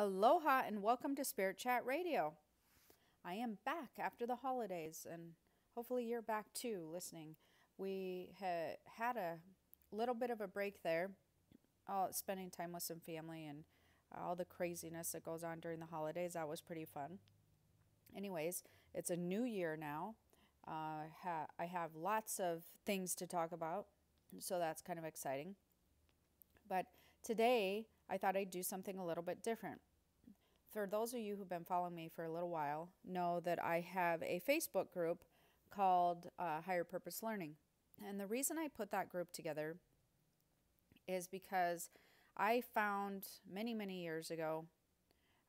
Aloha and welcome to Spirit Chat Radio. I am back after the holidays and hopefully you're back too listening. We had a little bit of a break there, spending time with some family and all the craziness that goes on during the holidays. That was pretty fun. Anyways, it's a new year now. I have lots of things to talk about, so that's kind of exciting. But today, I thought I'd do something a little bit different. For those of you who've been following me for a little while, know that I have a Facebook group called Higher Purpose Learning. And the reason I put that group together is because I found many, many years ago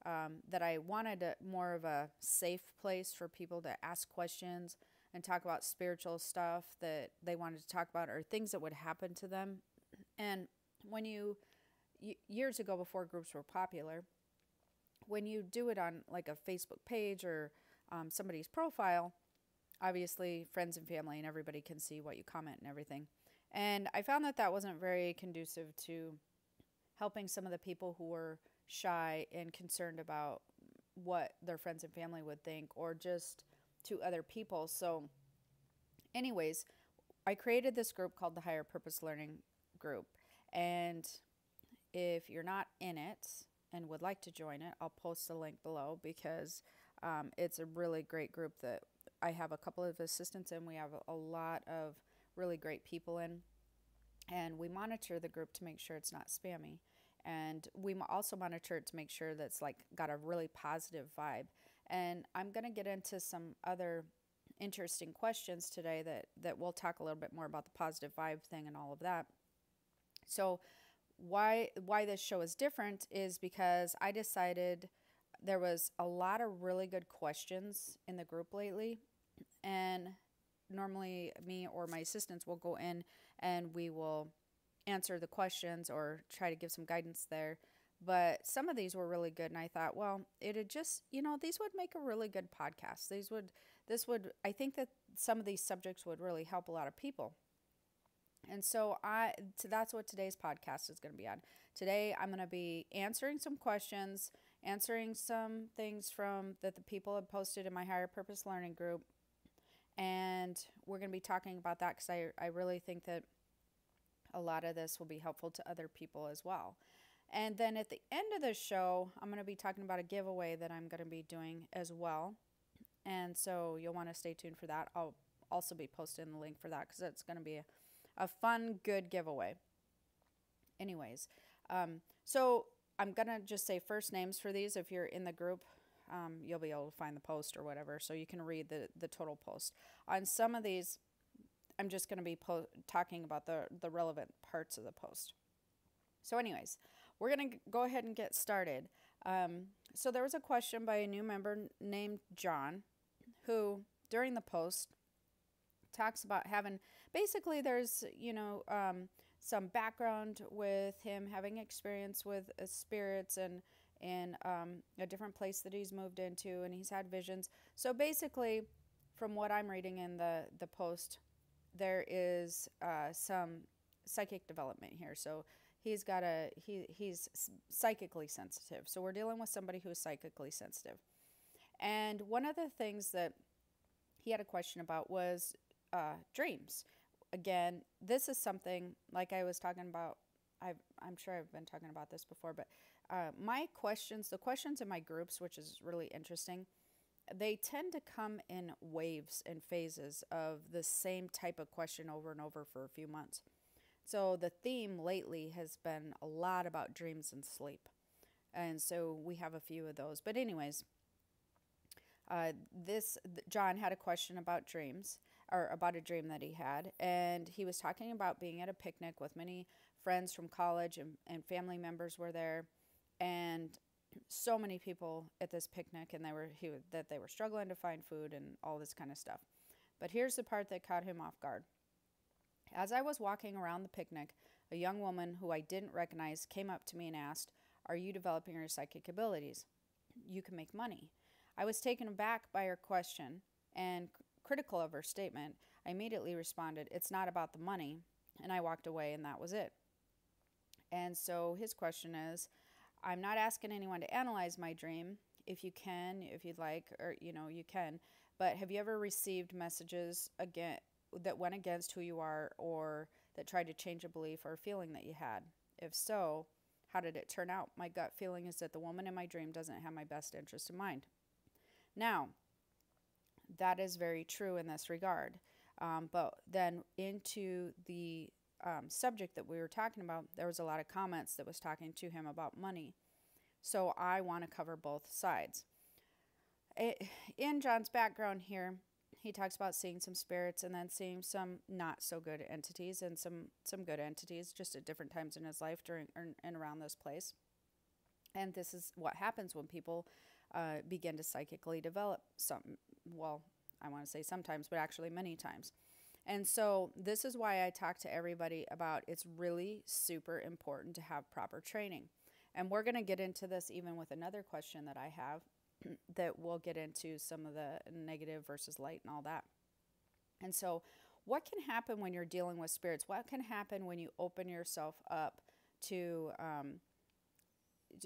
that I wanted more of a safe place for people to ask questions and talk about spiritual stuff that they wanted to talk about or things that would happen to them. And when years ago before groups were popular, when you do it on like a Facebook page or somebody's profile, obviously friends and family and everybody can see what you comment and everything. And I found that that wasn't very conducive to helping some of the people who were shy and concerned about what their friends and family would think or just to other people. So, anyways, I created this group called the Higher Purpose Learning Group. And if you're not in it and would like to join it, I'll post a link below because it's a really great group that I have a couple of assistants in. We have a lot of really great people in. And we monitor the group to make sure it's not spammy. And we also monitor it to make sure that's like got a really positive vibe. And I'm going to get into some other interesting questions today that we'll talk a little bit more about the positive vibe thing and all of that. So why this show is different is because I decided there was a lot of really good questions in the group lately, and normally me or my assistants will go in and we will answer the questions or try to give some guidance there. But some of these were really good, and I thought, well, it'd just, these would make a really good podcast. I think that some of these subjects would really help a lot of people. And so that's what today's podcast is going to be on. Today, I'm going to be answering some questions, answering some things that the people have posted in my Higher Purpose Learning group. And we're going to be talking about that because I really think that a lot of this will be helpful to other people as well. And then at the end of the show, I'm going to be talking about a giveaway that I'm going to be doing as well. And so you'll want to stay tuned for that. I'll also be posting the link for that because it's going to be a fun, good giveaway. Anyways, so I'm going to just say first names for these. If you're in the group, you'll be able to find the post or whatever, so you can read the total post. On some of these, I'm just going to be talking about the relevant parts of the post. So anyways, we're going to go ahead and get started. So there was a question by a new member named John, who during the post talks about having, basically there's, some background with him having experience with spirits and in a different place that he's moved into, and he's had visions. So basically, from what I'm reading in the post, there is some psychic development here. So he's psychically sensitive. So we're dealing with somebody who's psychically sensitive. And one of the things that he had a question about was dreams. Again, this is something like I was talking about. I'm sure I've been talking about this before, but the questions in my groups, which is really interesting, they tend to come in waves and phases of the same type of question over and over for a few months. So the theme lately has been a lot about dreams and sleep. And so we have a few of those. But anyways, John had a question about dreams, or about a dream that he had, and he was talking about being at a picnic with many friends from college, and family members were there, and so many people at this picnic, and they were struggling to find food and all this kind of stuff. But here's the part that caught him off guard. As I was walking around the picnic, a young woman who I didn't recognize came up to me and asked, "Are you developing your psychic abilities? You can make money." I was taken aback by her question and critical of her statement. I immediately responded, "It's not about the money," and I walked away, and that was it. And so his question is, I'm not asking anyone to analyze my dream. If you can, if you'd like, or you can. But have you ever received messages again that went against who you are, or that tried to change a belief or a feeling that you had? If so, how did it turn out? My gut feeling is that the woman in my dream doesn't have my best interest in mind. Now, that is very true in this regard. But then into the subject that we were talking about, there was a lot of comments that was talking to him about money. So I want to cover both sides. In John's background here, he talks about seeing some spirits and then seeing some not so good entities and some good entities just at different times in his life during and around this place. And this is what happens when people begin to psychically develop well, I want to say sometimes, but actually many times. And so this is why I talk to everybody about it's really super important to have proper training. And we're going to get into this even with another question that I have that we'll get into some of the negative versus light and all that. And so what can happen when you're dealing with spirits? What can happen when you open yourself up to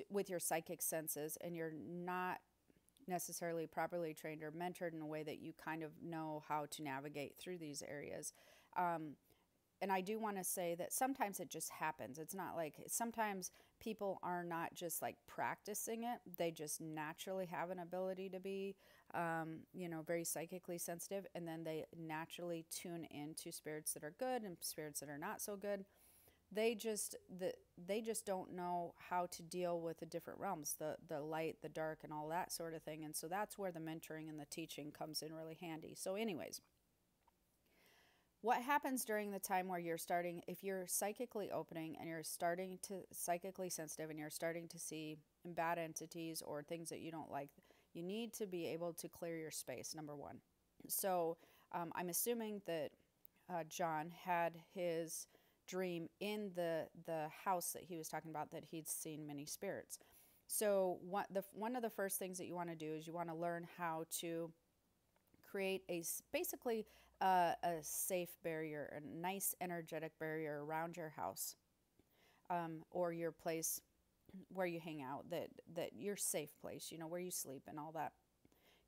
with your psychic senses and you're not necessarily properly trained or mentored in a way that you kind of know how to navigate through these areas? And I do want to say that sometimes it just happens. It's not like sometimes people are not just like practicing it. They just naturally have an ability to be, very psychically sensitive. And then they naturally tune into spirits that are good and spirits that are not so good. They just don't know how to deal with the different realms, the light, the dark, and all that sort of thing. And so that's where the mentoring and the teaching comes in really handy. So anyways, what happens during the time where you're starting, if you're psychically opening and you're starting to psychically sensitive and you're starting to see bad entities or things that you don't like, you need to be able to clear your space, number one. So I'm assuming that John had his dream in the house that he was talking about, that he'd seen many spirits. So one of the first things that you want to do is you want to learn how to create basically a safe barrier, a nice energetic barrier around your house or your place where you hang out, that your safe place, where you sleep and all that.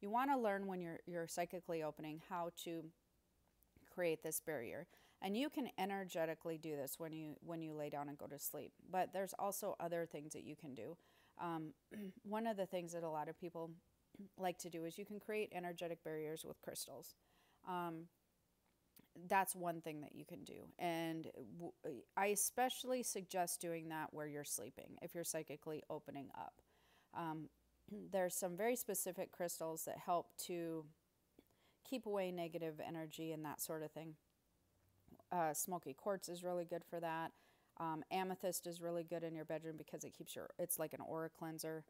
You want to learn when you're psychically opening how to create this barrier. And you can energetically do this when you lay down and go to sleep. But there's also other things that you can do. One of the things that a lot of people like to do is you can create energetic barriers with crystals. That's one thing that you can do. And I especially suggest doing that where you're sleeping, if you're psychically opening up. There's some very specific crystals that help to keep away negative energy and that sort of thing. Smoky quartz is really good for that. Amethyst is really good in your bedroom because it's like an aura cleanser.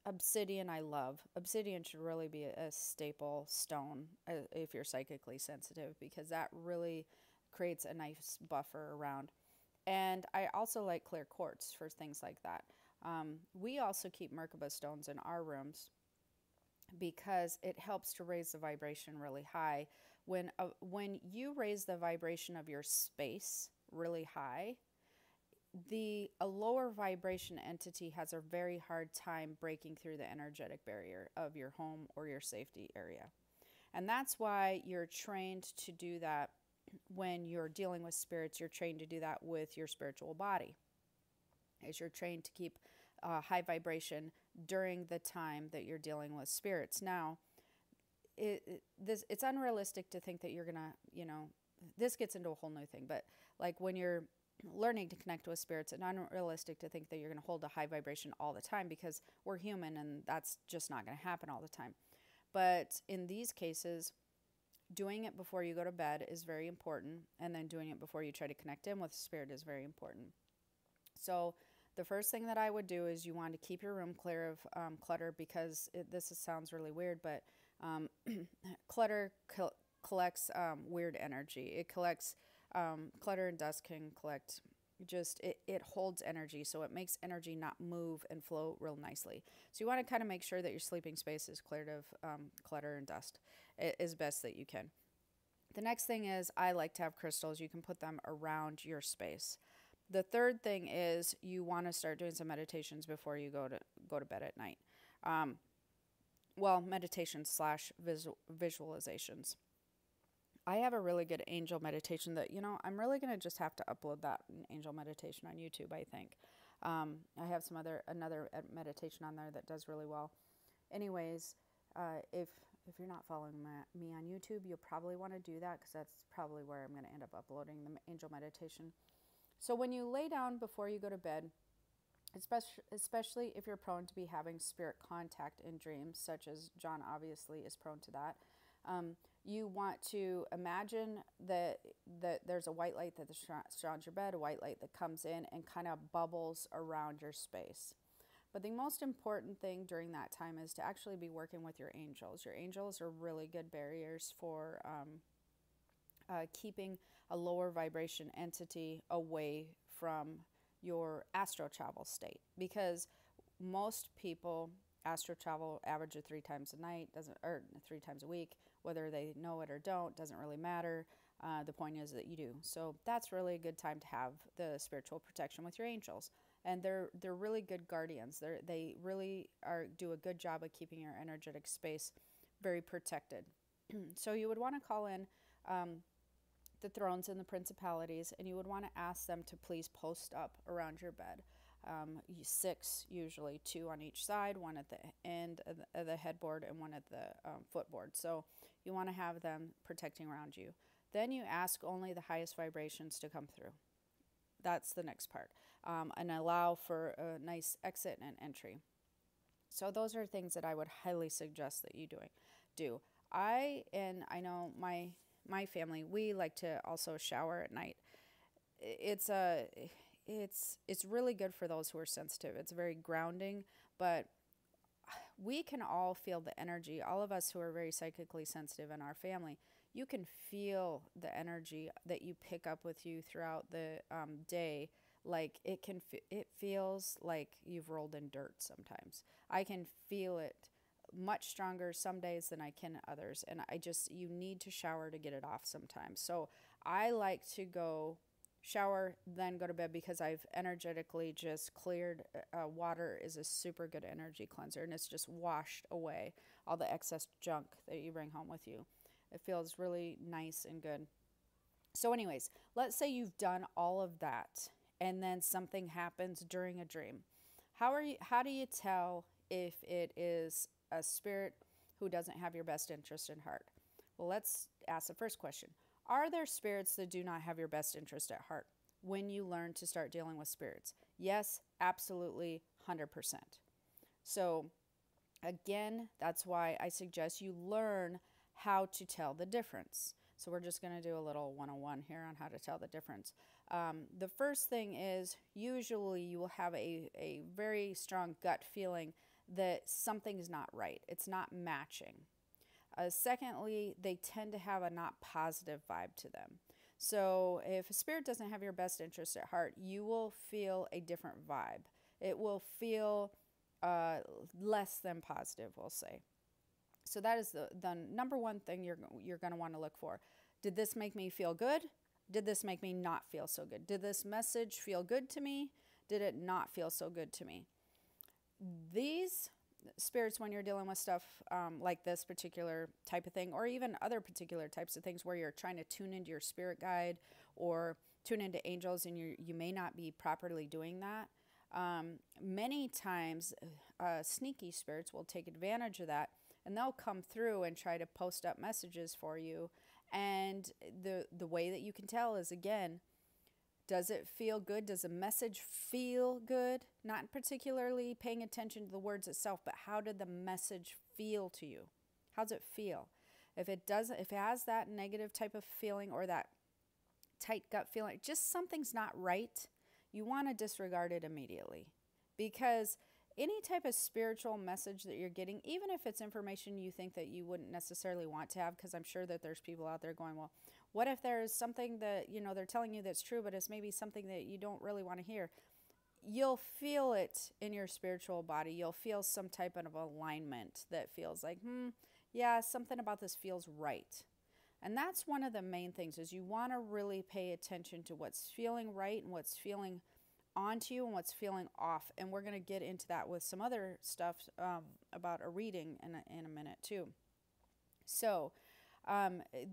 Obsidian, I love. Obsidian should really be a staple stone if you're psychically sensitive, because that really creates a nice buffer around. And I also like clear quartz for things like that. We also keep Merkaba stones in our rooms because it helps to raise the vibration really high. When you raise the vibration of your space really high, a lower vibration entity has a very hard time breaking through the energetic barrier of your home or your safety area. And that's why you're trained to do that when you're dealing with spirits. You're trained to do that with your spiritual body, as you're trained to keep high vibration during the time that you're dealing with spirits. Now, it's unrealistic to think that you're gonna, this gets into a whole new thing, but like when you're learning to connect with spirits, it's unrealistic to think that you're going to hold a high vibration all the time, because we're human and that's just not going to happen all the time. But in these cases, doing it before you go to bed is very important, and then doing it before you try to connect in with spirit is very important. So the first thing that I would do is you want to keep your room clear of clutter, because sounds really weird, but clutter collects weird energy. It collects clutter and dust can collect it holds energy, so it makes energy not move and flow real nicely. So you want to kind of make sure that your sleeping space is cleared of clutter and dust as best that you can. The next thing is I like to have crystals. You can put them around your space. The third thing is you want to start doing some meditations before you go to bed at night. Um, well, meditation slash visualizations. I have a really good angel meditation that, I'm really going to just have to upload that angel meditation on YouTube, I think. I have another meditation on there that does really well. Anyways, if you're not following me on YouTube, you'll probably want to do that because that's probably where I'm going to end up uploading the angel meditation. So when you lay down before you go to bed, especially if you're prone to be having spirit contact in dreams, such as John obviously is prone to that, you want to imagine that there's a white light that surrounds your bed, a white light that comes in and kind of bubbles around your space. But the most important thing during that time is to actually be working with your angels. Your angels are really good barriers for keeping a lower vibration entity away from your astral travel state, because most people astral travel average of 3 times a night, doesn't, or 3 times a week, whether they know it or don't, doesn't really matter. The point is that you do. So that's really a good time to have the spiritual protection with your angels. And they're really good guardians. They really do a good job of keeping your energetic space very protected. So you would want to call in the thrones and the principalities, and you would want to ask them to please post up around your bed. 6 usually, 2 on each side, 1 at the end of the headboard and 1 at the footboard. So you want to have them protecting around you. Then you ask only the highest vibrations to come through. That's the next part. And allow for a nice exit and entry. So those are things that I would highly suggest that you do. I know my family, we like to also shower at night. It's really good for those who are sensitive. It's very grounding, but we can all feel the energy. All of us who are very psychically sensitive in our family, you can feel the energy that you pick up with you throughout the day. Like it feels like you've rolled in dirt sometimes. I can feel it much stronger some days than I can others. And you need to shower to get it off sometimes. So I like to go shower, then go to bed, because I've energetically just cleared. Water is a super good energy cleanser, and it's just washed away all the excess junk that you bring home with you. It feels really nice and good. So anyways, let's say you've done all of that and then something happens during a dream. How do you tell if it is a spirit who doesn't have your best interest in heart? Well, let's ask the first question. Are there spirits that do not have your best interest at heart when you learn to start dealing with spirits? Yes, absolutely, 100%. So again, that's why I suggest you learn how to tell the difference. So we're just going to do a little 101 here on how to tell the difference. The first thing is, usually you will have a very strong gut feeling that something's not right. It's not matching. Secondly, they tend to have a not positive vibe to them. So if a spirit doesn't have your best interest at heart, you will feel a different vibe. It will feel less than positive, we'll say. So that is the number one thing you're going to want to look for. Did this make me feel good? Did this make me not feel so good? Did this message feel good to me? Did it not feel so good to me? These spirits, when you're dealing with stuff like this particular type of thing, or even other particular types of things where you're trying to tune into your spirit guide or tune into angels, and you may not be properly doing that. Many times, sneaky spirits will take advantage of that, and they'll come through and try to post up messages for you. And the way that you can tell is, again, does it feel good? Does a message feel good? Not particularly paying attention to the words itself, but how did the message feel to you? How does it feel? If it has that negative type of feeling or that tight gut feeling, just something's not right, you want to disregard it immediately. Because any type of spiritual message that you're getting, even if it's information you think that you wouldn't necessarily want to have, because I'm sure that there's people out there going, well, what if there's something that, they're telling you that's true, but it's maybe something that you don't really want to hear? You'll feel it in your spiritual body. You'll feel some type of alignment that feels like, yeah, something about this feels right. And that's one of the main things is you want to really pay attention to what's feeling right and what's feeling onto you and what's feeling off. And we're going to get into that with some other stuff about a reading in a minute too. So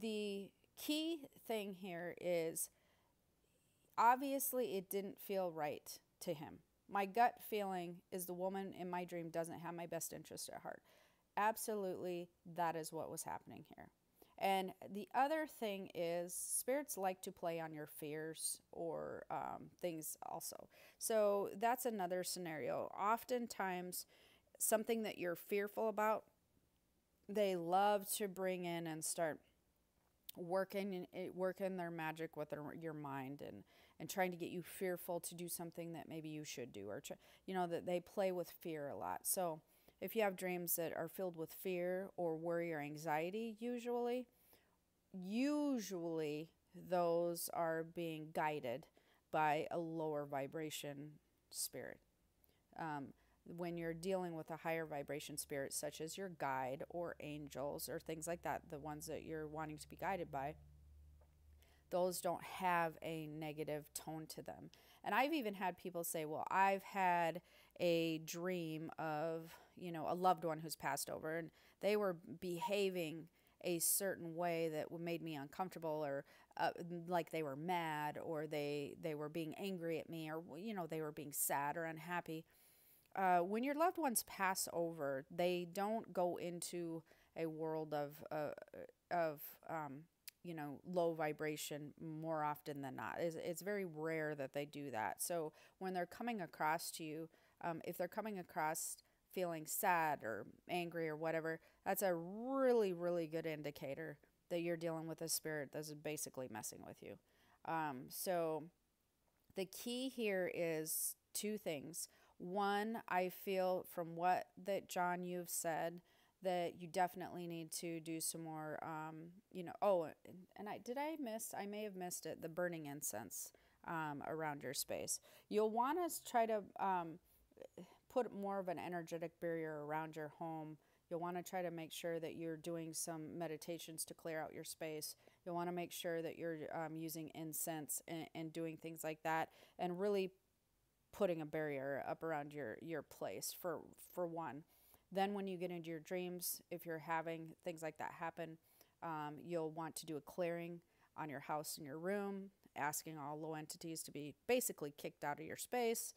the key thing here is obviously it didn't feel right to him. My gut feeling is the woman in my dream doesn't have my best interest at heart. Absolutely, that is what was happening here. And the other thing is spirits like to play on your fears or things also. So that's another scenario. Oftentimes, something that you're fearful about, they love to bring in and start working their magic with your mind and trying to get you fearful to do something that maybe you should do, or that they play with fear a lot. So if you have dreams that are filled with fear or worry or anxiety, usually those are being guided by a lower vibration spirit. When you're dealing with a higher vibration spirit, such as your guide or angels or things like that, the ones that you're wanting to be guided by, those don't have a negative tone to them. And I've even had people say, well, I've had a dream of, a loved one who's passed over, and they were behaving a certain way that made me uncomfortable, or like they were mad, or they were being angry at me, or, they were being sad or unhappy. When your loved ones pass over, they don't go into a world of low vibration more often than not. It's very rare that they do that. So when they're coming across to you, if they're coming across feeling sad or angry or whatever, that's a really, really good indicator that you're dealing with a spirit that's basically messing with you. So the key here is two things. One, I feel from what that John, you've said, that you definitely need to do some more, and I may have missed it, the burning incense around your space. You'll want to try to put more of an energetic barrier around your home. You'll want to try to make sure that you're doing some meditations to clear out your space. You'll want to make sure that you're using incense and doing things like that, and really putting a barrier up around your place for one. Then when you get into your dreams, if you're having things like that happen, you'll want to do a clearing on your house and your room, asking all low entities to be basically kicked out of your space.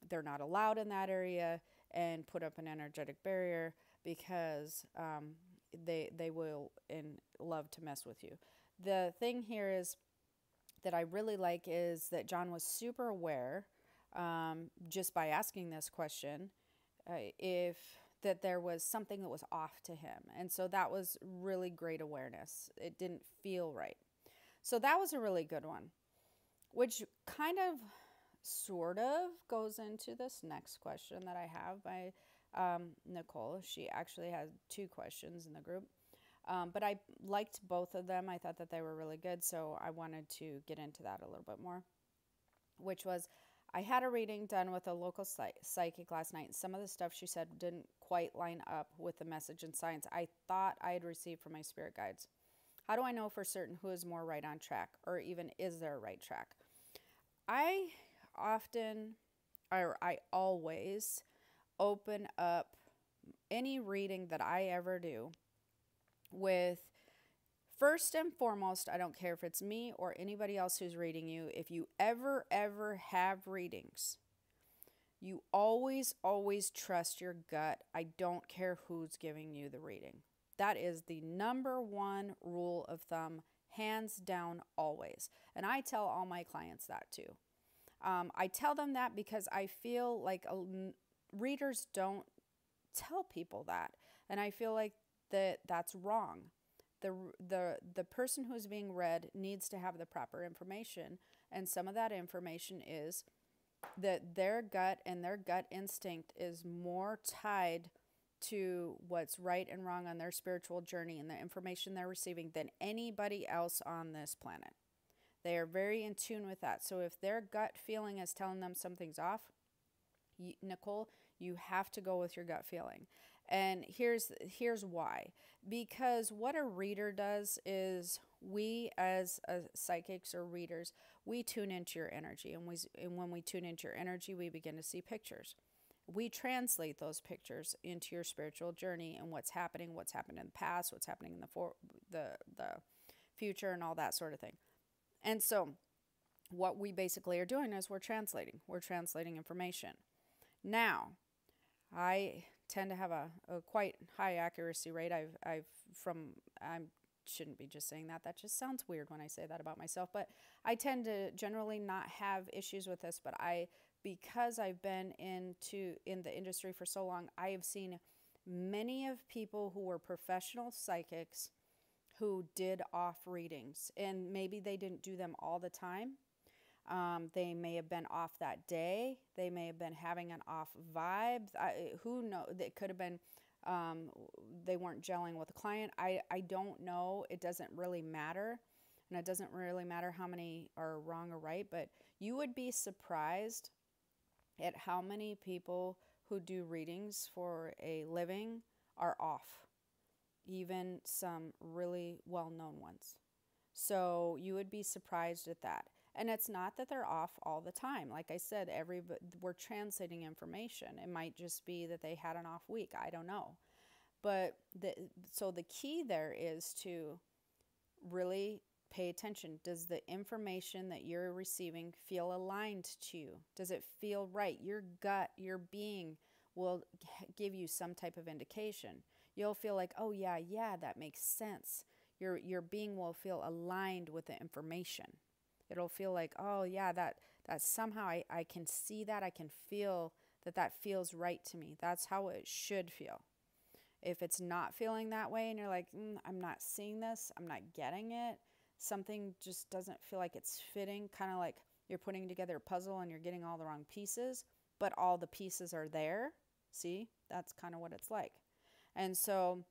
They're not allowed in that area, and put up an energetic barrier, because they will and love to mess with you. The thing here is that I really like is that John was super aware, just by asking this question, if that there was something that was off to him. And so that was really great awareness. It didn't feel right. So that was a really good one, which kind of sort of goes into this next question that I have by Nicole. She actually had two questions in the group, but I liked both of them. I thought that they were really good, so I wanted to get into that a little bit more, which was, I had a reading done with a local psychic last night. Some of the stuff she said didn't quite line up with the message and signs I thought I had received from my spirit guides. How do I know for certain who is more right on track, or even is there a right track? I always open up any reading that I ever do with, first and foremost, I don't care if it's me or anybody else who's reading you, if you ever have readings, you always trust your gut. I don't care who's giving you the reading. That is the number one rule of thumb, hands down, always. And I tell all my clients that too. I tell them that because I feel like readers don't tell people that. And I feel like that's wrong. The person who's being read needs to have the proper information. And some of that information is that their gut and their gut instinct is more tied to what's right and wrong on their spiritual journey and the information they're receiving than anybody else on this planet. They are very in tune with that. So if their gut feeling is telling them something's off, Nicole, You have to go with your gut feeling. And here's why. Because what a reader does is, we as psychics or readers, we tune into your energy, and when we tune into your energy, we begin to see pictures. We translate those pictures into your spiritual journey and what's happened in the past, what's happening in the future, and all that sort of thing. And so what we basically are doing is we're translating information. Now, I tend to have a quite high accuracy rate. I shouldn't be just saying that. That just sounds weird when I say that about myself. But I tend to generally not have issues with this. But because I've been in the industry for so long, I have seen many of people who were professional psychics who did off readings, and maybe they didn't do them all the time. They may have been off that day. They may have been having an off vibe. Who knows? It could have been they weren't gelling with the client. I don't know. It doesn't really matter. And it doesn't really matter how many are wrong or right. But you would be surprised at how many people who do readings for a living are off. Even some really well-known ones. So you would be surprised at that. And it's not that they're off all the time. Like I said, we're translating information. It might just be that they had an off week. I don't know. But so the key there is to really pay attention. Does the information that you're receiving feel aligned to you? Does it feel right? Your gut, your being will give you some type of indication. You'll feel like, oh yeah, that makes sense. Your being will feel aligned with the information. It'll feel like, oh yeah, that somehow I can see that, I can feel that feels right to me. That's how it should feel. If it's not feeling that way and you're like, I'm not seeing this, I'm not getting it, something just doesn't feel like it's fitting, kind of like you're putting together a puzzle and you're getting all the wrong pieces, but all the pieces are there. See, that's kind of what it's like. And so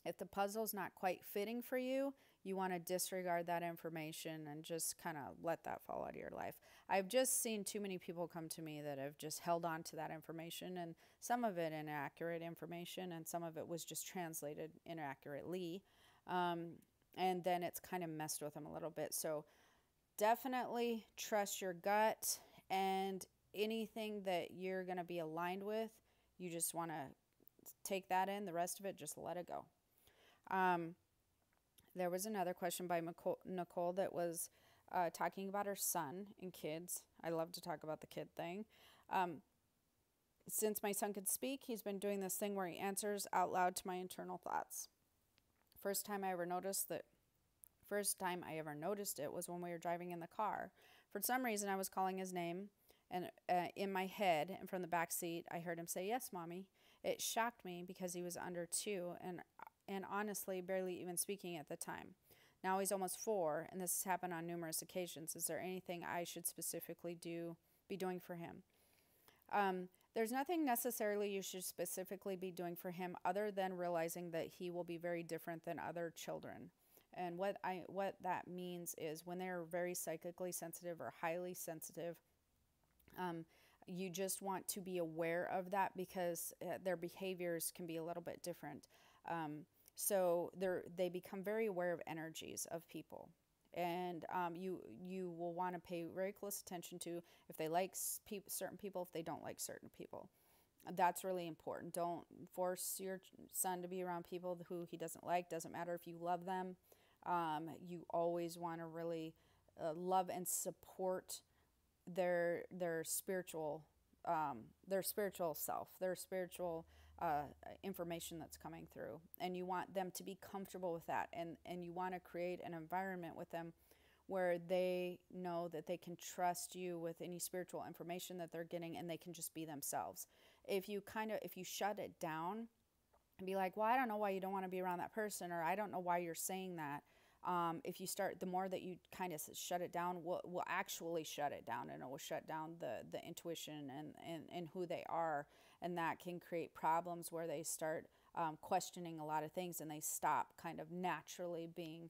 if the puzzle's not quite fitting for you, you want to disregard that information and just kind of let that fall out of your life. I've just seen too many people come to me that have just held on to that information, and some of it inaccurate information, and some of it was just translated inaccurately. And then it's kind of messed with them a little bit. So definitely trust your gut, and anything that you're going to be aligned with, you just want to take that in. The rest of it, just let it go. There was another question by Nicole that was talking about her son and kids. I love to talk about the kid thing. Since my son could speak, he's been doing this thing where he answers out loud to my internal thoughts. First time I ever noticed it was when we were driving in the car. For some reason, I was calling his name, and in my head, and from the back seat, I heard him say, "Yes, Mommy." It shocked me because he was under 2, and honestly, barely even speaking at the time. Now he's almost 4, and this has happened on numerous occasions. Is there anything I should specifically be doing for him? There's nothing necessarily you should specifically be doing for him, other than realizing that he will be very different than other children. And what that means is, when they're very psychically sensitive or highly sensitive, you just want to be aware of that, because their behaviors can be a little bit different. So they become very aware of energies of people. And you will want to pay very close attention to if they like certain people, if they don't like certain people. That's really important. Don't force your son to be around people who he doesn't like. Doesn't matter if you love them. You always want to really love and support their spiritual self, their spiritual information that's coming through, and you want them to be comfortable with that, and you want to create an environment with them where they know that they can trust you with any spiritual information that they're getting, and they can just be themselves. If you shut it down and be like, well, I don't know why you don't want to be around that person, or I don't know why you're saying that. If you start, the more that you kind of shut it down, will actually shut it down, and it will shut down the intuition and who they are. And that can create problems where they start questioning a lot of things, and they stop kind of naturally being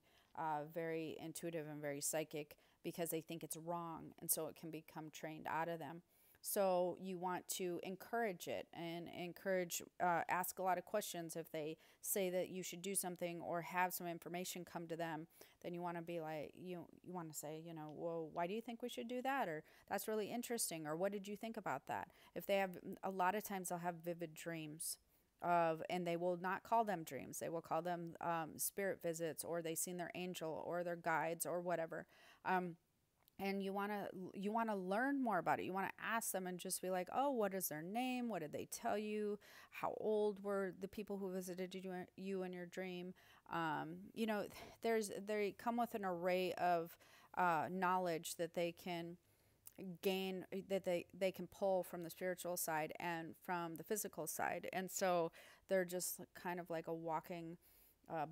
very intuitive and very psychic, because they think it's wrong. And so it can become trained out of them. So you want to encourage it and ask a lot of questions. If they say that you should do something or have some information come to them, then you want to be like, you want to say, well, why do you think we should do that? Or that's really interesting. Or what did you think about that? If they have, a lot of times they'll have vivid dreams and they will not call them dreams. They will call them spirit visits, or they seen their angel or their guides or whatever. And you want to learn more about it. You want to ask them and just be like, oh, what is their name? What did they tell you? How old were the people who visited you in your dream? You know, they come with an array of knowledge that they can gain, that they can pull from the spiritual side and from the physical side. And so they're just kind of like a walking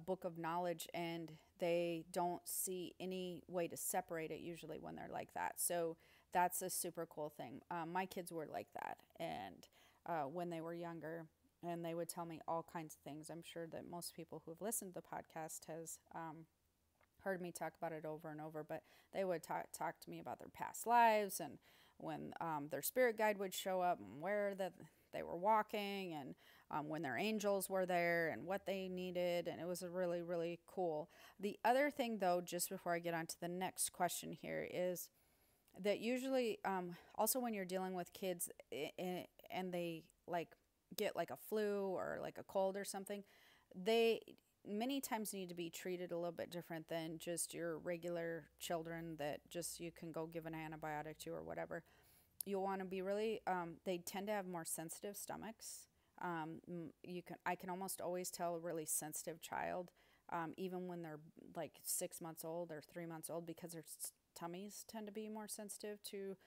book of knowledge, and they don't see any way to separate it usually when they're like that. So that's a super cool thing. My kids were like that, and when they were younger, and they would tell me all kinds of things. I'm sure that most people who have listened to the podcast has heard me talk about it over and over, but they would talk to me about their past lives, and when their spirit guide would show up, and where they were walking, and when their angels were there and what they needed. And it was really, really cool. The other thing, though, just before I get on to the next question here, is that usually also when you're dealing with kids and they like get like a flu or like a cold or something, they many times need to be treated a little bit different than just your regular children that just you can go give an antibiotic to or whatever. You'll want to be really, they tend to have more sensitive stomachs. I can almost always tell a really sensitive child, even when they're like 6 months old or 3 months old, because their tummies tend to be more sensitive to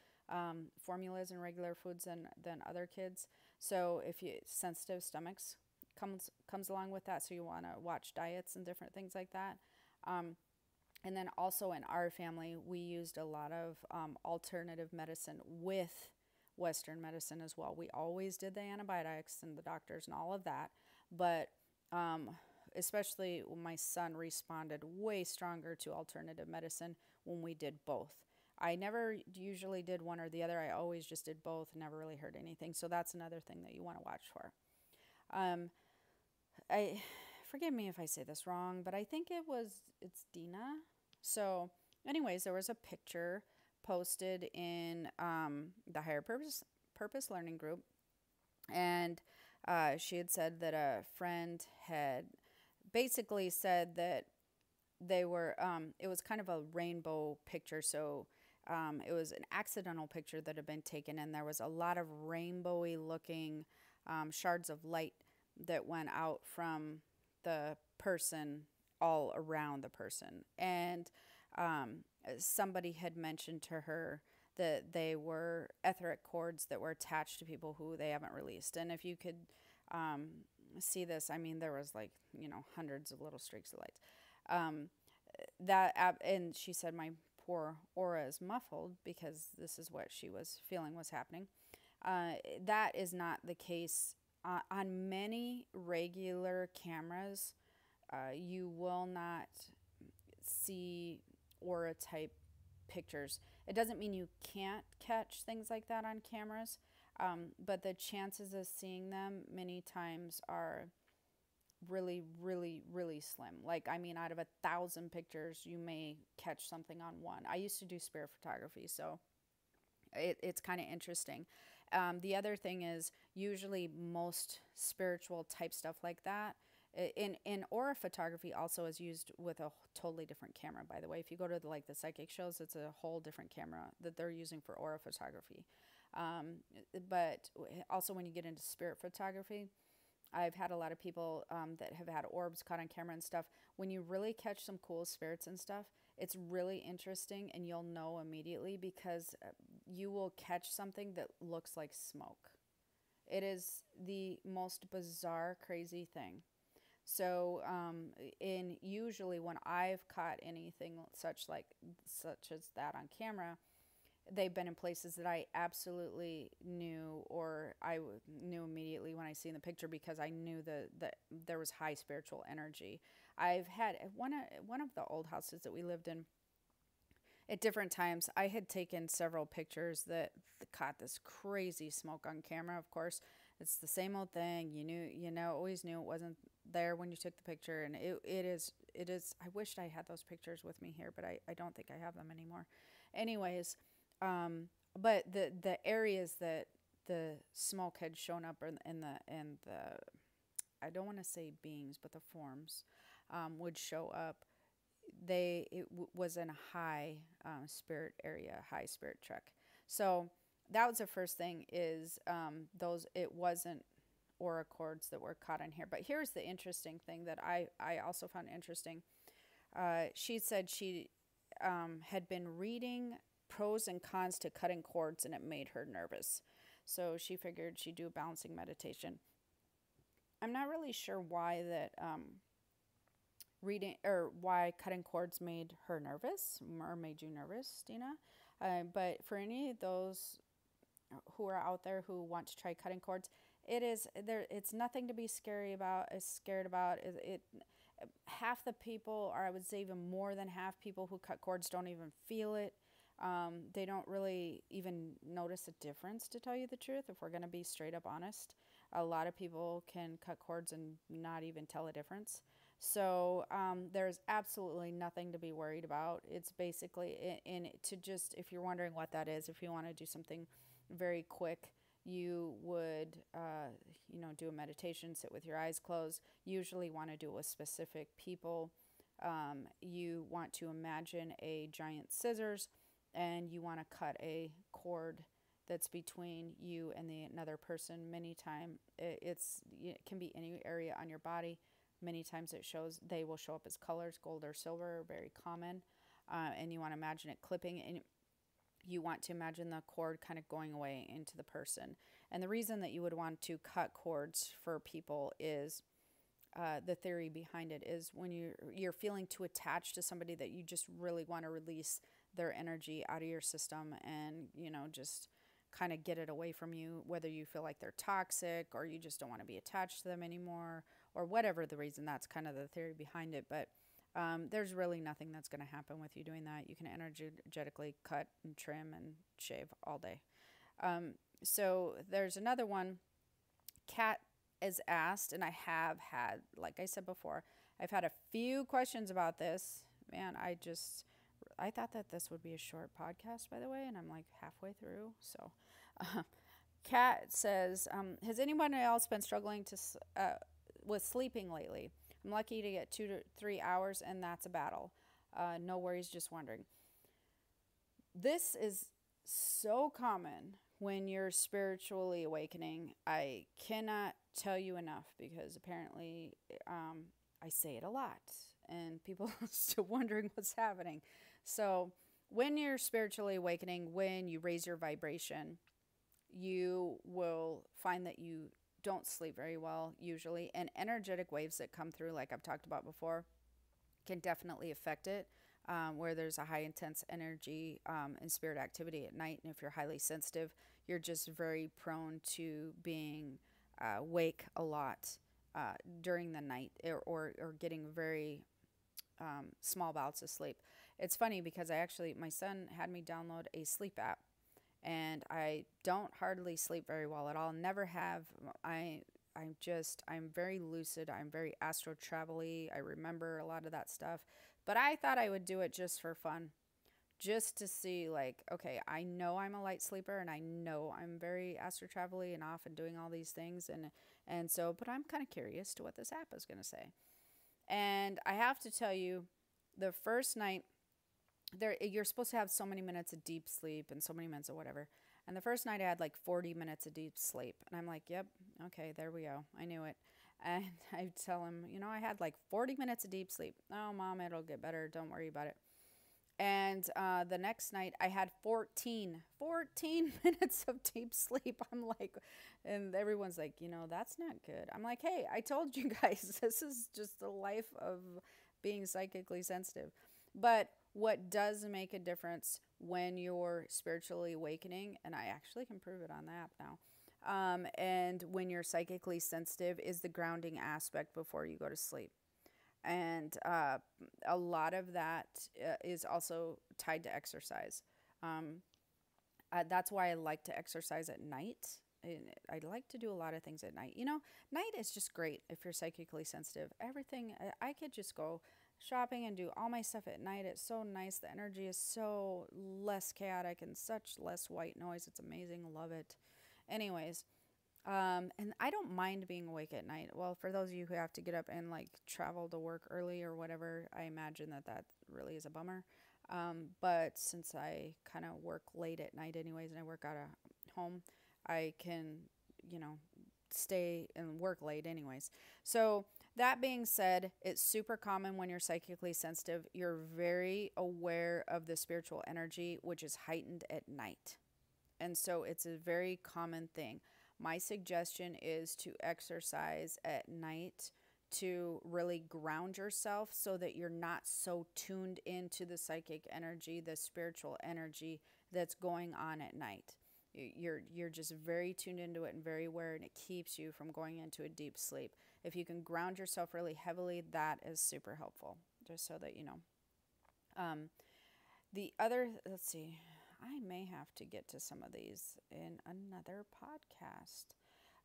formulas and regular foods than other kids. So if you sensitive stomachs comes along with that, so you want to watch diets and different things like that. And then also in our family, we used a lot of alternative medicine with Western medicine as well. We always did the antibiotics and the doctors and all of that, but especially when my son responded way stronger to alternative medicine when we did both. I never usually did one or the other. I always just did both, never really heard anything. So that's another thing that you want to watch for. I forgive me if I say this wrong, but I think it's Dina. So anyways, there was a picture posted in the Higher Purpose Learning group, and she had said that a friend had basically said that they were, it was kind of a rainbow picture. So it was an accidental picture that had been taken, and there was a lot of rainbowy looking shards of light that went out from the person all around the person. And somebody had mentioned to her that they were etheric cords that were attached to people who they haven't released. And if you could see this, I mean, there was like, hundreds of little streaks of lights. And she said, my poor aura is muffled because this is what she was feeling was happening. That is not the case. On many regular cameras, you will not see aura type pictures. It doesn't mean you can't catch things like that on cameras, but the chances of seeing them many times are really, really, really slim. Like, I mean, out of 1,000 pictures, you may catch something on one. I used to do spirit photography, so it's kind of interesting. The other thing is usually most spiritual type stuff like that. In aura photography also is used with a totally different camera, by the way. If you go to the psychic shows, it's a whole different camera that they're using for aura photography. But also when you get into spirit photography, I've had a lot of people that have had orbs caught on camera and stuff. When you really catch some cool spirits and stuff, it's really interesting, and you'll know immediately because you will catch something that looks like smoke. It is the most bizarre, crazy thing. So, usually when I've caught anything such as that on camera, they've been in places that I absolutely knew, or knew immediately when I see in the picture, because I knew that there was high spiritual energy. I've had one of the old houses that we lived in. at different times. I had taken several pictures that caught this crazy smoke on camera. Of course, it's the same old thing. Always knew it wasn't there when you took the picture, and it is. I wished I had those pictures with me here, but I don't think I have them anymore. Anyways, but the areas that the smoke had shown up in the I don't want to say beings, but the forms would show up. Was in a high spirit area, high spirit truck. So that was the first thing is those, it wasn't aura cords that were caught in here. But here's the interesting thing that I also found interesting. She said she had been reading pros and cons to cutting cords and it made her nervous. So she figured she'd do a balancing meditation. I'm not really sure why that reading or why cutting cords made her nervous or made you nervous, Dina. But for any of those who are out there who want to try cutting cords, it is there. It's nothing to be scary about. Is scared about it. Half the people, or I would say even more than half people who cut cords, don't even feel it. They don't really even notice a difference, to tell you the truth. If we're going to be straight up honest, a lot of people can cut cords and not even tell a difference. So there's absolutely nothing to be worried about. It's basically to just, if you're wondering what that is, if you want to do something very quick, you would, do a meditation, sit with your eyes closed. Usually want to do it with specific people. You want to imagine a giant scissors, and you want to cut a cord that's between you and another person. Many times it can be any area on your body. Many times they will show up as colors, gold or silver, very common. And you want to imagine it clipping, and you want to imagine the cord kind of going away into the person. And the reason that you would want to cut cords for people is the theory behind it is when you're feeling too attached to somebody that you just really want to release their energy out of your system and, just kind of get it away from you, whether you feel like they're toxic or you just don't want to be attached to them anymore, or whatever the reason. That's kind of the theory behind it. But there's really nothing that's going to happen with you doing that. You can energetically cut and trim and shave all day. So there's another one. Kat is asked, and I have had, like I said before, I've had a few questions about this. Man, I thought that this would be a short podcast, by the way, and I'm like halfway through. So Kat says, has anyone else been struggling with sleeping lately? I'm lucky to get 2 to 3 hours, and that's a battle. No worries, just wondering. This is so common when you're spiritually awakening. I cannot tell you enough, because apparently I say it a lot, and people are still wondering what's happening. So when you're spiritually awakening, when you raise your vibration, you will find that you don't sleep very well usually, and energetic waves that come through, like I've talked about before, can definitely affect it, where there's a high intense energy and spirit activity at night. And if you're highly sensitive, you're just very prone to being awake a lot during the night, or getting very small bouts of sleep. It's funny because my son had me download a sleep app, and I don't hardly sleep very well at all. Never have. I'm very lucid. I'm very astro travel-y. I remember a lot of that stuff, but I thought I would do it just for fun, just to see, like, okay, I know I'm a light sleeper, and I know I'm very astro travel-y and off and doing all these things, and so, but I'm kind of curious to what this app is going to say. And I have to tell you, the first night, you're supposed to have so many minutes of deep sleep and so many minutes of whatever. And the first night I had like 40 minutes of deep sleep. And I'm like, yep, okay, there we go. I knew it. And I tell him, I had like 40 minutes of deep sleep. Oh, Mom, it'll get better. Don't worry about it. And the next night I had 14 minutes of deep sleep. I'm like, and everyone's like, that's not good. I'm like, hey, I told you guys, this is just the life of being psychically sensitive. But what does make a difference when you're spiritually awakening, and I actually can prove it on the app now, and when you're psychically sensitive, is the grounding aspect before you go to sleep. And a lot of that is also tied to exercise. Um, that's why I like to exercise at night. I like to do a lot of things at night. Night is just great if you're psychically sensitive. Everything, I could just go shopping and do all my stuff at night. It's so nice. The energy is so less chaotic and such less white noise. It's amazing. Love it. Anyways, and I don't mind being awake at night. Well, for those of you who have to get up and like travel to work early or whatever, I imagine that really is a bummer. But since I kind of work late at night anyways, and I work out of home, I can, you know, stay and work late anyways. So that being said, it's super common when you're psychically sensitive. You're very aware of the spiritual energy, which is heightened at night. And so it's a very common thing. My suggestion is to exercise at night to really ground yourself so that you're not so tuned into the psychic energy, the spiritual energy that's going on at night. You're just very tuned into it and very aware, and it keeps you from going into a deep sleep. If you can ground yourself really heavily, that is super helpful, just so that you know. Um, the other, let's see, I may have to get to some of these in another podcast.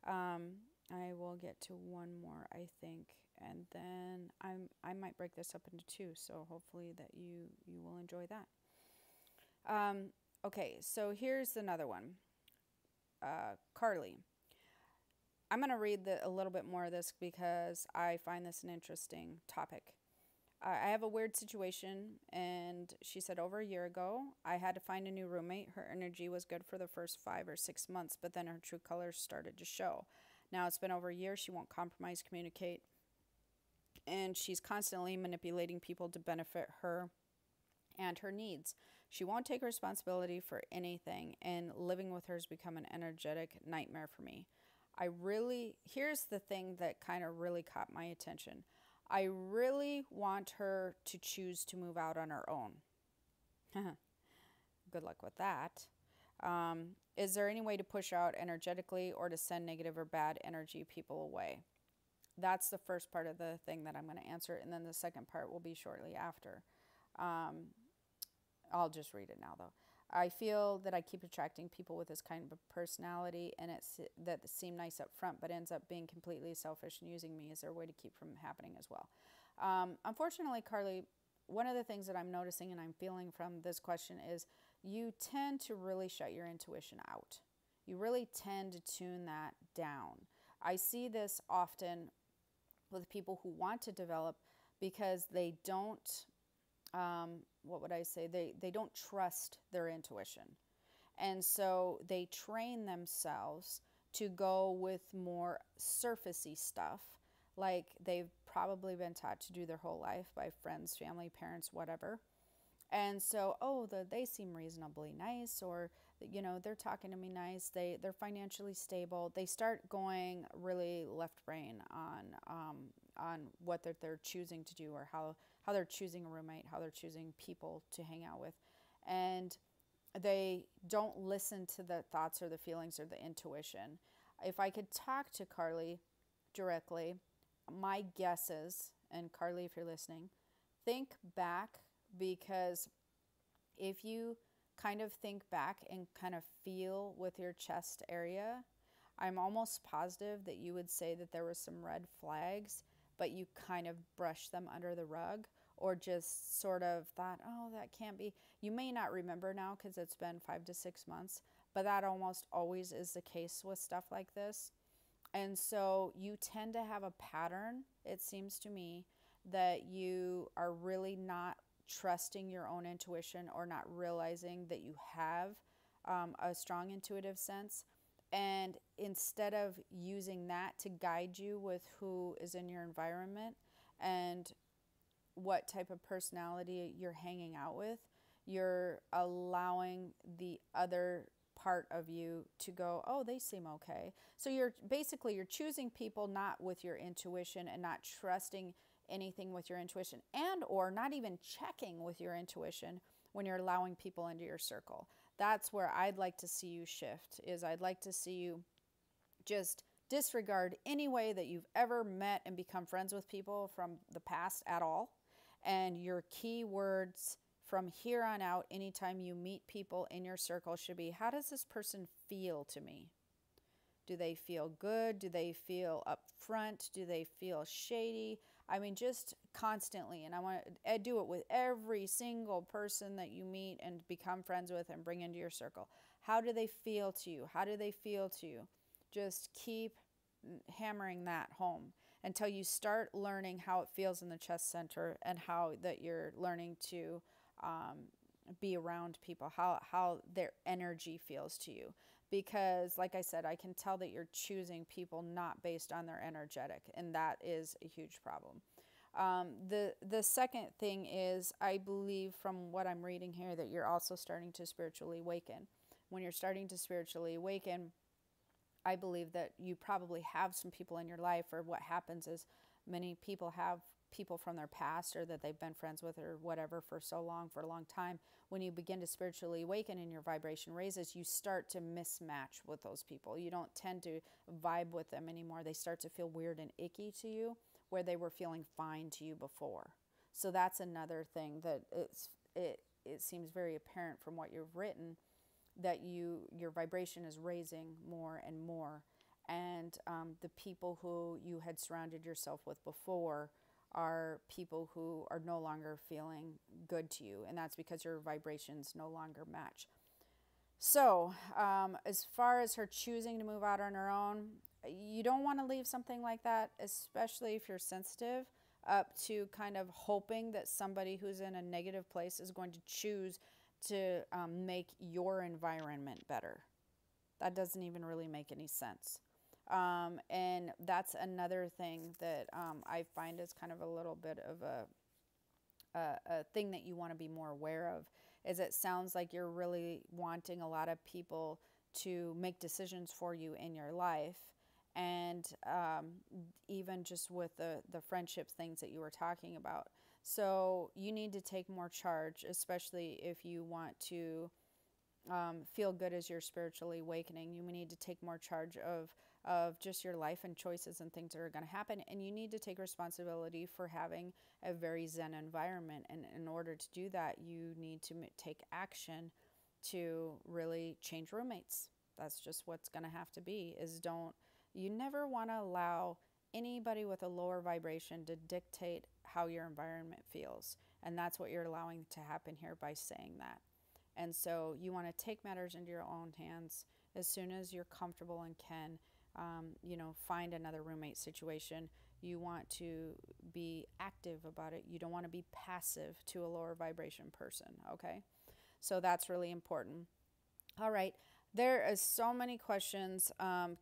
I will get to one more, I think, and then I might break this up into two. So hopefully that you will enjoy that. Okay, so here's another one. Carly. I'm going to read a little bit more of this because I find this an interesting topic. I have a weird situation, and she said over a year ago, I had to find a new roommate. Her energy was good for the first 5 or 6 months, but then her true colors started to show. Now it's been over a year. She won't compromise, communicate, and she's constantly manipulating people to benefit her and her needs. She won't take responsibility for anything, and living with her has become an energetic nightmare for me. Here's the thing that kind of really caught my attention. I really want her to choose to move out on her own. Good luck with that. Is there any way to push out energetically or to send negative or bad energy people away? That's the first part of the thing that I'm going to answer, and then the second part will be shortly after. I'll just read it now, though. I feel that I keep attracting people with this kind of personality, and that seem nice up front, but ends up being completely selfish and using me. Is there a way to keep from happening as well? Unfortunately, Carly, one of the things that I'm noticing and I'm feeling from this question is you tend to really shut your intuition out. You really tend to tune that down. I see this often with people who want to develop because they don't what would I say? They don't trust their intuition. And so they train themselves to go with more surfacey stuff, like they've probably been taught to do their whole life by friends, family, parents, whatever. And so, they seem reasonably nice, or they're talking to me nice. They're financially stable. They start going really left brain on what they're choosing to do, or how they're choosing a roommate, how they're choosing people to hang out with, and they don't listen to the thoughts or the feelings or the intuition. If I could talk to Carly directly, my guess is, and Carly, if you're listening, think back, because if you kind of think back and kind of feel with your chest area, I'm almost positive that you would say that there were some red flags, but you kind of brushed them under the rug, or just sort of thought, that can't be. You may not remember now because it's been 5 to 6 months, but that almost always is the case with stuff like this. And so you tend to have a pattern, it seems to me, that you are really not trusting your own intuition, or not realizing that you have a strong intuitive sense. And instead of using that to guide you with who is in your environment and what type of personality you're hanging out with, you're allowing the other part of you to go, they seem okay. So you're choosing people not with your intuition, and not trusting anything with your intuition, and or not even checking with your intuition when you're allowing people into your circle. That's where I'd like to see you shift. I'd like to see you just disregard any way that you've ever met and become friends with people from the past at all. And your key words from here on out, anytime you meet people in your circle, should be, how does this person feel to me? Do they feel good? Do they feel upfront? Do they feel shady? I mean, just constantly. And I want to do it with every single person that you meet and become friends with and bring into your circle. How do they feel to you? How do they feel to you? Just keep hammering that home until you start learning how it feels in the chest center, and how that you're learning to be around people, how their energy feels to you. Because like I said, I can tell that you're choosing people not based on their energetic, and that is a huge problem. The second thing is, I believe from what I'm reading here, that you're also starting to spiritually awaken. When you're starting to spiritually awaken, I believe that you probably have some people in your life, or what happens is many people have people from their past, or that they've been friends with or whatever for so long, for a long time. When you begin to spiritually awaken and your vibration raises, you start to mismatch with those people. You don't tend to vibe with them anymore. They start to feel weird and icky to you, where they were feeling fine to you before. So that's another thing that it seems very apparent from what you've written, that your vibration is raising more and more. And the people who you had surrounded yourself with before are people who are no longer feeling good to you, and that's because your vibrations no longer match. So as far as her choosing to move out on her own, you don't want to leave something like that, especially if you're sensitive, up to kind of hoping that somebody who's in a negative place is going to choose to make your environment better. That doesn't even really make any sense. And that's another thing that I find is kind of a little bit of a thing that you want to be more aware of, is it sounds like you're really wanting a lot of people to make decisions for you in your life. And even just with the friendship things that you were talking about. So you need to take more charge, especially if you want to feel good as you're spiritually awakening. You need to take more charge of just your life and choices and things that are going to happen. And you need to take responsibility for having a very zen environment. And in order to do that, you need to take action to really change roommates. That's just what's going to have to be, you never want to allow anybody with a lower vibration to dictate how your environment feels. And that's what you're allowing to happen here by saying that. And so you want to take matters into your own hands as soon as you're comfortable and can, find another roommate situation. You want to be active about it. You don't want to be passive to a lower vibration person, okay? So that's really important. All right. There is so many questions.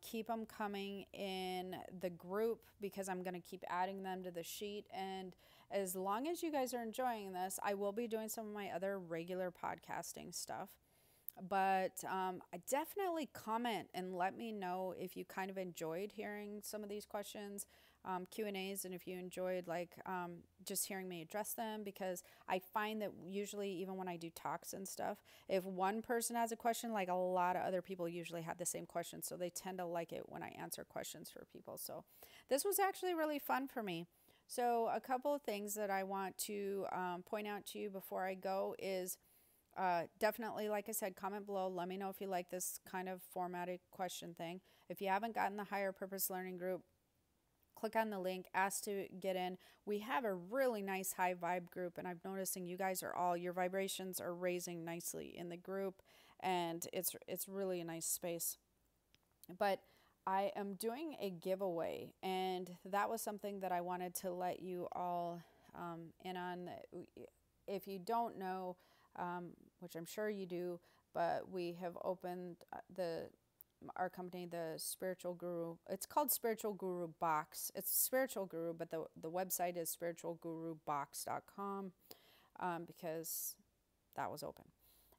Keep them coming in the group, because I'm going to keep adding them to the sheet. And as long as you guys are enjoying this, I will be doing some of my other regular podcasting stuff. But definitely comment and let me know if you kind of enjoyed hearing some of these questions, Q&As, and if you enjoyed just hearing me address them, because I find that usually even when I do talks and stuff, if one person has a question, like a lot of other people usually have the same question, so they tend to like it when I answer questions for people. So this was actually really fun for me. So a couple of things that I want to point out to you before I go is definitely, like I said, comment below. Let me know if you like this kind of formatted question thing. If you haven't gotten the Higher Purpose Learning Group, click on the link, ask to get in. We have a really nice high vibe group, and I'm noticing you guys your vibrations are raising nicely in the group, and it's really a nice space. But I am doing a giveaway, and that was something that I wanted to let you all in on. If you don't know, which I'm sure you do, but we have opened our company, the Spiritual Guru. It's called Spiritual Guru Box. It's Spiritual Guru, but the website is spiritualgurubox.com because that was open.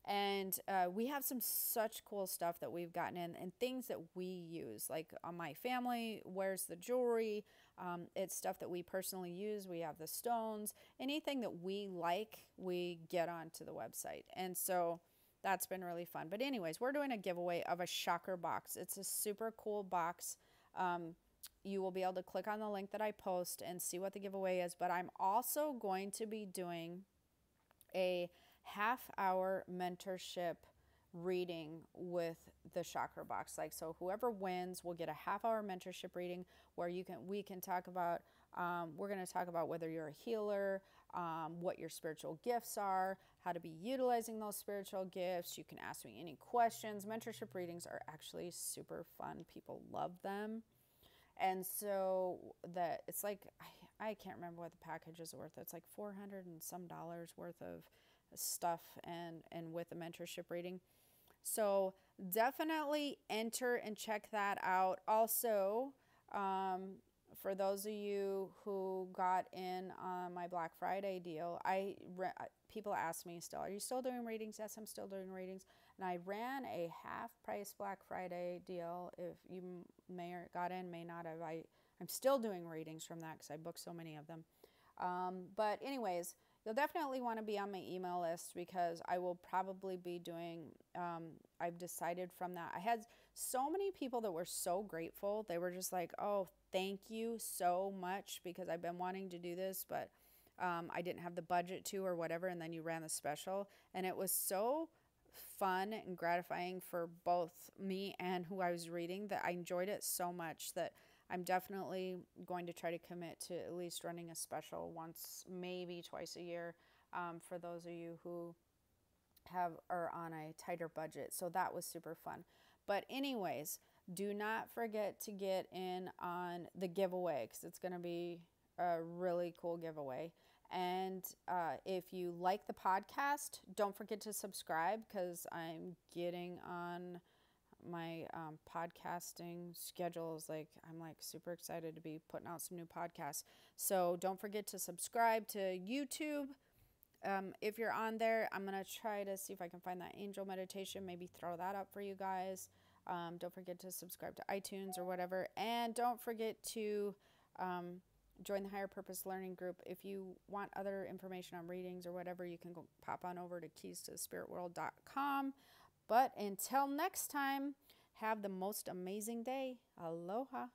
And we have such cool stuff that we've gotten in, and things that we use. Like my family wears the jewelry. It's stuff that we personally use. We have the stones. Anything that we like, we get onto the website. And so that's been really fun. But anyways, we're doing a giveaway of a shocker box. It's a super cool box. You will be able to click on the link that I post and see what the giveaway is. But I'm also going to be doing a half-hour mentorship reading with the chakra box. Like, so whoever wins will get a half-hour mentorship reading where we can talk about, we're going to talk about whether you're a healer, what your spiritual gifts are, how to be utilizing those spiritual gifts. You can ask me any questions. Mentorship readings are actually super fun. People love them. And so that it's like, I can't remember what the package is worth. It's like $400 and some worth of stuff and with a mentorship reading. So definitely enter and check that out. Also, for those of you who got in on my Black Friday deal, people ask me still, are you still doing readings? Yes, I'm still doing readings. And I ran a half price Black Friday deal. If you may or got in, may not have, I'm still doing readings from that because I booked so many of them. But anyways, you'll definitely want to be on my email list because I will probably be doing, I've decided from that. I had so many people that were so grateful. They were just like, oh, thank you so much because I've been wanting to do this, but I didn't have the budget to or whatever. And then you ran the special. And it was so fun and gratifying for both me and who I was reading that I enjoyed it so much that I'm definitely going to try to commit to at least running a special once, maybe twice a year, for those of you who are on a tighter budget. So that was super fun. But anyways, do not forget to get in on the giveaway because it's going to be a really cool giveaway. And if you like the podcast, don't forget to subscribe because I'm getting on my podcasting schedules. Like, I'm like super excited to be putting out some new podcasts. So don't forget to subscribe to YouTube. If you're on there, I'm going to try to see if I can find that angel meditation, maybe throw that up for you guys. Don't forget to subscribe to iTunes or whatever. And don't forget to join the Higher Purpose Learning Group. If you want other information on readings or whatever, you can go pop on over to keystothespiritworld.com. But until next time, have the most amazing day. Aloha.